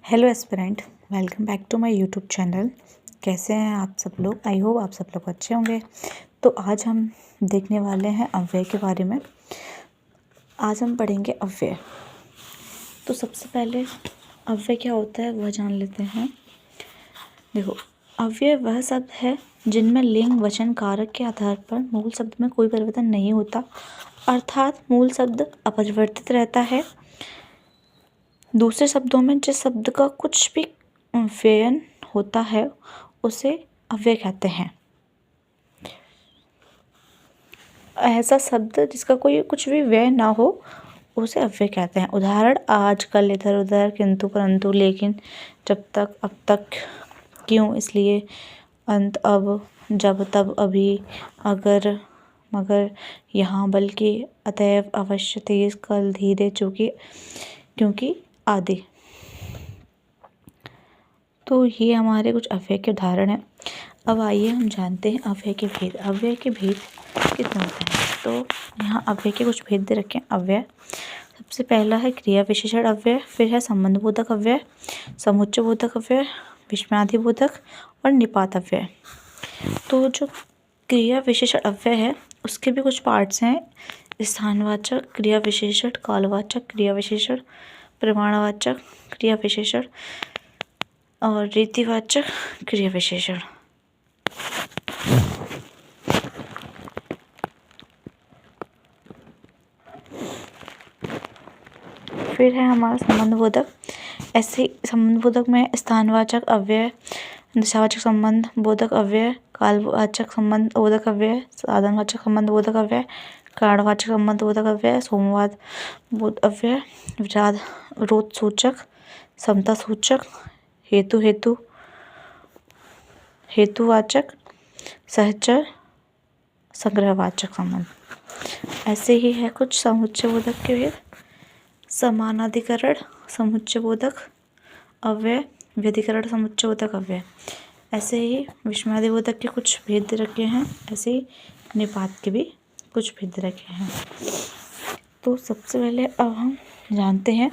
Hello aspirant, welcome back to my YouTube channel. कैसे हैं आप सब लोग? आई होप आप सब लोग अच्छे होंगे। तो आज हम देखने वाले हैं अव्यय के बारे में। आज हम पढ़ेंगे अव्यय। तो सबसे पहले अव्यय क्या होता है वह जान लेते हैं। देखो, अव्यय वह शब्द है जिनमें लिंग, वचन, कारक के आधार पर मूल शब्द में कोई परिवर्तन नहीं होता, अर्थात मूल शब्द अपरिवर्तित रहता है। दूसरे शब्दों में जिस शब्द का कुछ भी व्ययन होता है उसे अव्यय कहते हैं। ऐसा शब्द जिसका कोई कुछ भी व्यय ना हो उसे अव्यय कहते हैं। उदाहरण आज, कल, इधर उधर, किंतु, परंतु, लेकिन, जब तक, अब तक, क्यों, इसलिए, अंत, अब, जब, तब, अभी, अगर, मगर, यहाँ, बल्कि, अतएव, अवश्य, तेज, कल, धीरे, चूंकि, क्योंकि आदि। तो ये हमारे कुछ अव्यय के उदाहरण हैं। अब आइए हम जानते हैं अव्यय के भेद। अव्यय के भेद कितने होते हैं? तो यहाँ अव्यय के कुछ भेद दे रखे हैं। अव्यय सबसे पहला है क्रिया विशेषण अव्यय, फिर है संबंध बोधक अव्यय, समुच्चय बोधक अव्यय, विस्मयादि बोधक और निपात अव्यय। तो जो क्रिया विशेषण अव्यय है उसके भी कुछ पार्ट्स हैं। स्थानवाचक क्रिया विशेषण, कालवाचक क्रिया विशेषण, प्रमाणवाचक क्रिया विशेषण और रीतिवाचक क्रिया विशेषण। फिर है हमारा संबंधबोधक। ऐसे संबंधबोधक में स्थानवाचक अव्यय, दिशावाचक संबंध बोधक अव्यय, कालवाचक संबंध बोधक अव्यय, साधनवाचक संबंध बोधक अव्यय, कारणवाचक संबंध बोधक अव्यय, सोमवाद बोध अव्यय, विरोध सूचक, समता सूचक, हेतुवाचक, सहचर, संग्रहवाचक संबंध। ऐसे ही है कुछ समुच्चय बोधक के भेद। समानाधिकरण समुच्चय बोधक अव्यय, व्यधिकरण समुच्चय बोधक अव्यय। ऐसे ही विस्मयादि बोधक के कुछ भेद दे रखे हैं। ऐसे ही निपात के भी कुछ भेद दे रखे हैं। तो सबसे पहले अब हम जानते हैं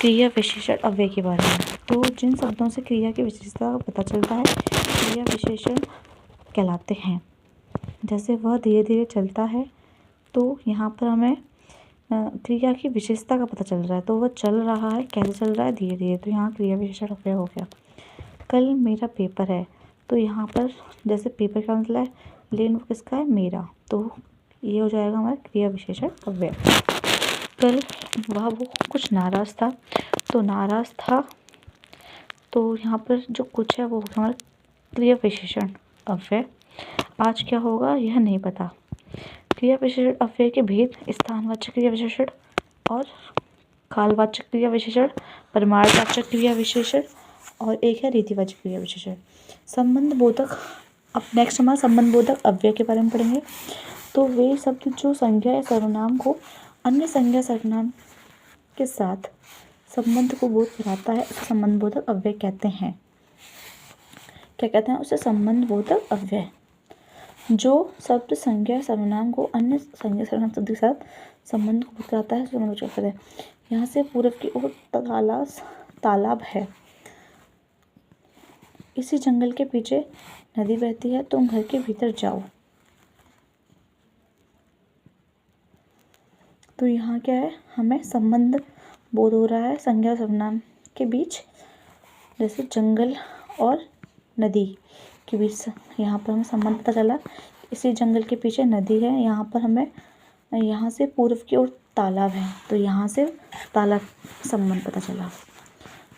क्रिया विशेषण अव्यय के बारे में। तो जिन शब्दों से क्रिया की विशेषता का पता चलता है क्रिया विशेषण कहलाते हैं। जैसे वह धीरे धीरे चलता है, तो यहाँ पर हमें क्रिया की विशेषता का पता चल रहा है। तो वह चल रहा है, कैसे चल रहा है? धीरे धीरे। तो यहाँ क्रिया विशेषण अव्यय हो गया। कल मेरा पेपर है, तो यहाँ पर जैसे पेपर का मतलब है, लेकिन वो किसका है? मेरा। तो ये हो जाएगा हमारा क्रिया विशेषण अव्यय। कल वो कुछ नाराज था, तो नाराज था, तो यहाँ पर जो कुछ है वो हमारा क्रिया विशेषण अव्यय। आज क्या होगा यह नहीं पता। क्रिया विशेषण अव्यय के भेद: स्थानवाचक क्रिया विशेषण और कालवाचक क्रिया विशेषण, प्रमाणवाचक क्रिया विशेषण और एक है रीतिवाचक क्रिया विशेषण। संबंध बोधक। अब नेक्स्ट हमारा संबंध बोधक अव्यय के बारे में पढ़ेंगे। तो वे शब्द जो संज्ञा या सर्वनाम को अन्य संज्ञा सर्वनाम के साथ संबंध को बोध कराता है उसे संबंध बोधक अव्यय कहते हैं। क्या कहते हैं उसे? संबंध बोधक अव्यय। जो शब्द संज्ञा सर्वनाम को अन्य संज्ञा सर्वनाम शब्द के साथ संबंध को बताता है संबंध बोधक अव्यय। यहाँ से पूर्व की ओर तालाब है, इसी जंगल के पीछे नदी बहती है, तुम घर के भीतर जाओ। तो यहाँ क्या है? हमें संबंध बोध हो रहा है संज्ञा सर्वनाम के बीच। जैसे जंगल और नदी के बीच यहाँ पर हमें संबंध पता चला। इसी जंगल के पीछे नदी है, यहाँ पर हमें यहाँ से पूर्व की ओर तालाब है, तो यहाँ से तालाब संबंध पता चला।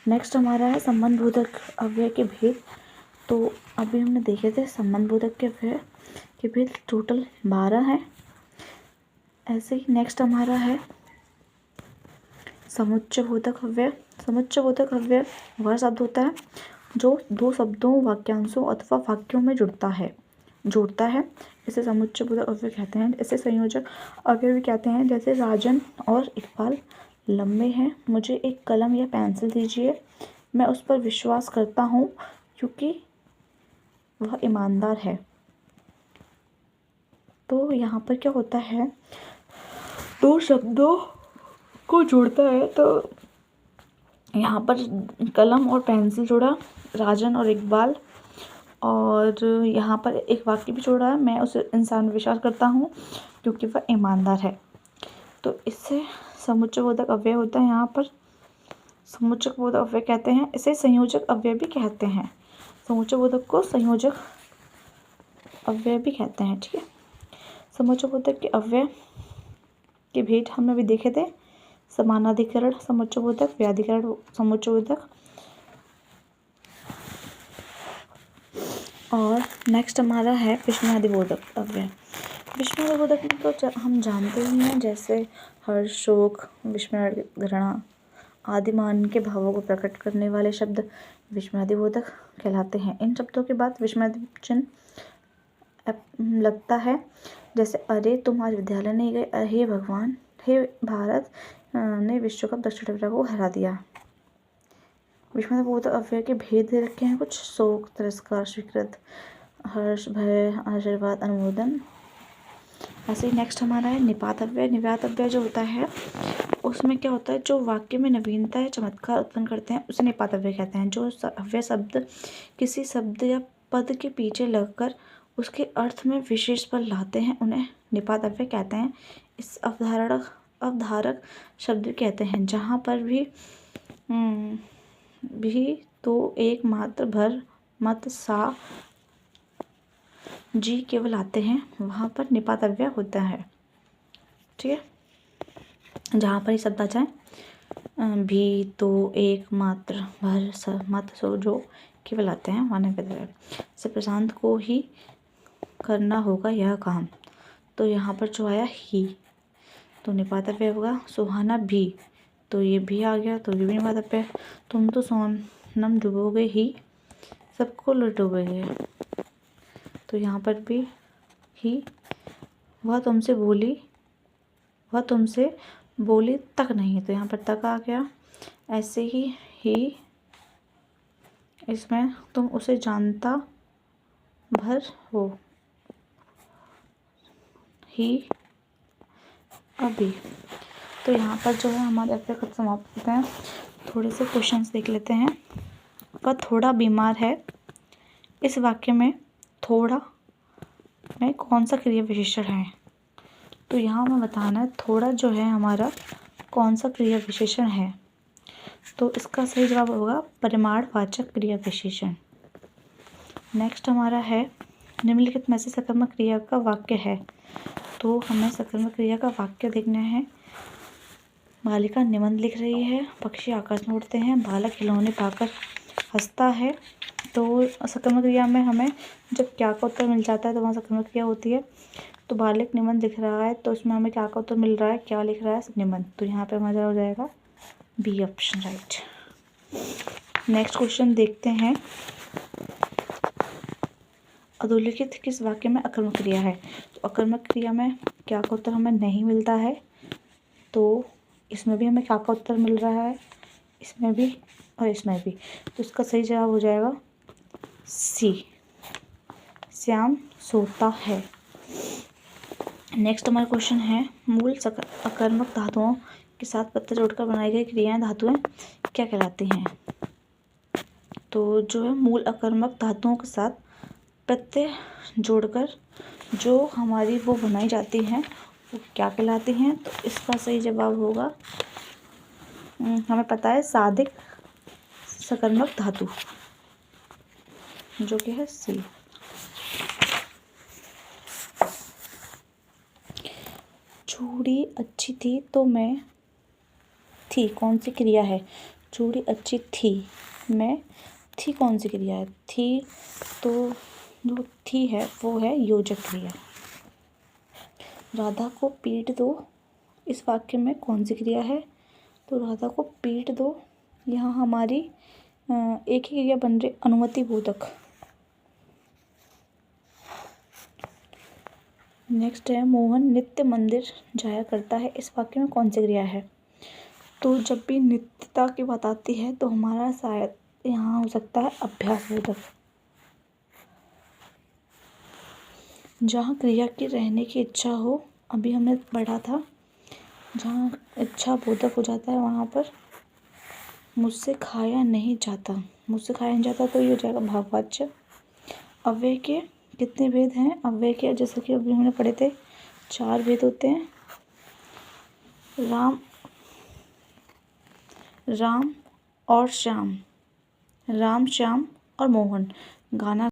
नेक्स्ट हमारा है संबंध बोधक अव्यय के भेद। तो अभी हमने देखे थे संबंध बोधक के अव्यय के भेद टोटल 12 हैं। ऐसे ही नेक्स्ट हमारा है समुच्चय बोधक अव्यय। समुच्चय बोधक अव्यय वह शब्द होता है जो दो शब्दों, वाक्यांशों अथवा वाक्यों में जोड़ता है। इसे समुच्चय बोधक अव्यय कहते हैं। इसे संयोजक अव्यय भी कहते हैं। जैसे राजन और इकबाल लंबे हैं, मुझे एक कलम या पेंसिल दीजिए, मैं उस पर विश्वास करता हूँ क्योंकि वह ईमानदार है। तो यहाँ पर क्या होता है? दो शब्दों को जोड़ता है, तो यहाँ पर कलम और पेंसिल जोड़ा, राजन और इकबाल। और यहाँ पर एक वाक्य भी जोड़ा है, मैं उस इंसान पर विश्वास करता हूँ क्योंकि वह ईमानदार है। तो इससे समुच्चयबोधक अव्यय होता है। यहाँ पर समुच्चयबोधक अव्यय कहते हैं, इसे संयोजक अव्यय भी कहते हैं। समुच्चयबोधक को संयोजक अव्यय भी कहते हैं। ठीक है, समुच्चयबोधक के अव्यय के भेद हमने अभी देखे थे। समानाधिकरण समुच्चयबोधक, व्याधिकरण समुच्चयबोधक। और नेक्स्ट हमारा है विस्मयादिबोधक अव्यय। विस्मयादिबोधक में तो हम जानते ही हैं, जैसे हर्ष, शोक, विस्मय, घृणा आदि मान के भावों को प्रकट करने वाले शब्द विस्मयादिबोधक कहलाते हैं। इन शब्दों के बाद विस्मयादि चिन्ह लगता है, जैसे अरे तुम आज विद्यालय नहीं गए, हे भगवान, हे भारत ने विश्व कप दक्षिण अफ्रीका को हरा दिया। विस्मयादिबोधक अव्यय के भेद दे रखे हैं कुछ। शोक, तिरस्कार, स्वीकृत, हर्ष, भय, आशीर्वाद, अनुमोदन। ऐसे ही नेक्स्ट हमारा है निपात अव्यय। निपात अव्यय जो होता है उसमें क्या होता है, जो वाक्य में नवीनता या चमत्कार उत्पन्न करते हैं उसे निपात अव्यय कहते हैं। जो अव्यय शब्द किसी शब्द या पद के पीछे लगकर उसके अर्थ में विशेष बल लाते हैं उन्हें निपात अव्यय कहते हैं। इस अवधारक शब्द कहते हैं जहाँ पर भी तो एक मात्र भर मत सा जी केवल आते हैं, वहाँ पर निपात अव्यय होता है। ठीक है, जहाँ पर ये शब्द आ जाए भी तो एक मात्र भर स मत सो जो केवल आते हैं, वहाँ निपात अव्यय। से प्रशांत को ही करना होगा यह काम, तो यहाँ पर जो आया ही तो निपात अव्यय होगा। सुहाना भी, तो ये भी आ गया तो ये भी निपात अव्यय। तुम तो सोनम डुबोगे ही, सबको लुटोगे, तो यहाँ पर भी ही। वह तुमसे बोली तक नहीं, तो यहाँ पर तक आ गया। ऐसे ही इसमें तुम उसे जानता भर हो ही अभी। तो यहाँ पर जो है हमारे अव्यय खत्म समाप्त होते हैं। थोड़े से क्वेश्चंस देख लेते हैं। वह थोड़ा बीमार है, इस वाक्य में थोड़ा में कौन सा क्रिया विशेषण है? तो यहाँ हमें बताना है थोड़ा जो है हमारा कौन सा क्रिया विशेषण है। तो इसका सही जवाब होगा परिमाणवाचक क्रिया विशेषण। नेक्स्ट हमारा है निम्नलिखित में से सकर्मक क्रिया का वाक्य है। तो हमें सकर्मक क्रिया का वाक्य देखना है। बालिका निबंध लिख रही है, पक्षी आकाश में उड़ते हैं, बालक खिलौने पाकर हंसता है। तो सकर्मक क्रिया में हमें जब क्या का उत्तर मिल जाता है तो वहाँ सकर्मक क्रिया होती है। तो बालक निबंध लिख रहा है, तो उसमें हमें क्या का उत्तर मिल रहा है, क्या लिख रहा है, निबंध। तो यहाँ पे हमारा हो जाएगा B option right. Next question देखते हैं। अधोलिखित किस वाक्य में अकर्मक क्रिया है? तो अकर्मक क्रिया में क्या का उत्तर हमें नहीं मिलता है, तो इसमें भी हमें क्या का उत्तर मिल रहा है, इसमें भी और इसमें भी। तो इसका सही जवाब हो जाएगा सी, श्याम सोता है। नेक्स्ट हमारा क्वेश्चन है मूल अकर्मक धातुओं के साथ प्रत्यय जोड़कर बनाई गई क्रियाएं धातुएं क्या कहलाती हैं? तो जो है मूल अकर्मक धातुओं के साथ प्रत्यय जोड़कर जो हमारी वो बनाई जाती हैं वो क्या कहलाती हैं? तो इसका सही जवाब होगा, हमें पता है साधिक सकर्मक धातु, जो कि है सी। चूड़ी अच्छी थी तो मैं थी कौन सी क्रिया है? चूड़ी अच्छी थी, मैं थी कौन सी क्रिया है? थी, तो जो थी है वो है योजक क्रिया। राधा को पीट दो, इस वाक्य में कौन सी क्रिया है? तो राधा को पीट दो, यहाँ हमारी एक ही क्रिया बन रही अनुमति बोधक। नेक्स्ट है मोहन नित्य मंदिर जाया करता है, इस वाक्य में कौन सी क्रिया है? तो जब भी नित्यता की बात आती है तो हमारा शायद यहाँ हो सकता है अभ्यास बोधक। जहाँ क्रिया की रहने की इच्छा हो, अभी हमने पढ़ा था, जहाँ इच्छा बोधक हो जाता है वहाँ पर मुझसे खाया नहीं जाता, मुझसे खाया नहीं जाता तो ये हो जाएगा भाववाच्य। अव्यय के कितने भेद हैं? अव्यय के जैसे कि अभी हमने पढ़े थे 4 भेद होते हैं। राम राम और श्याम, राम श्याम और मोहन गाना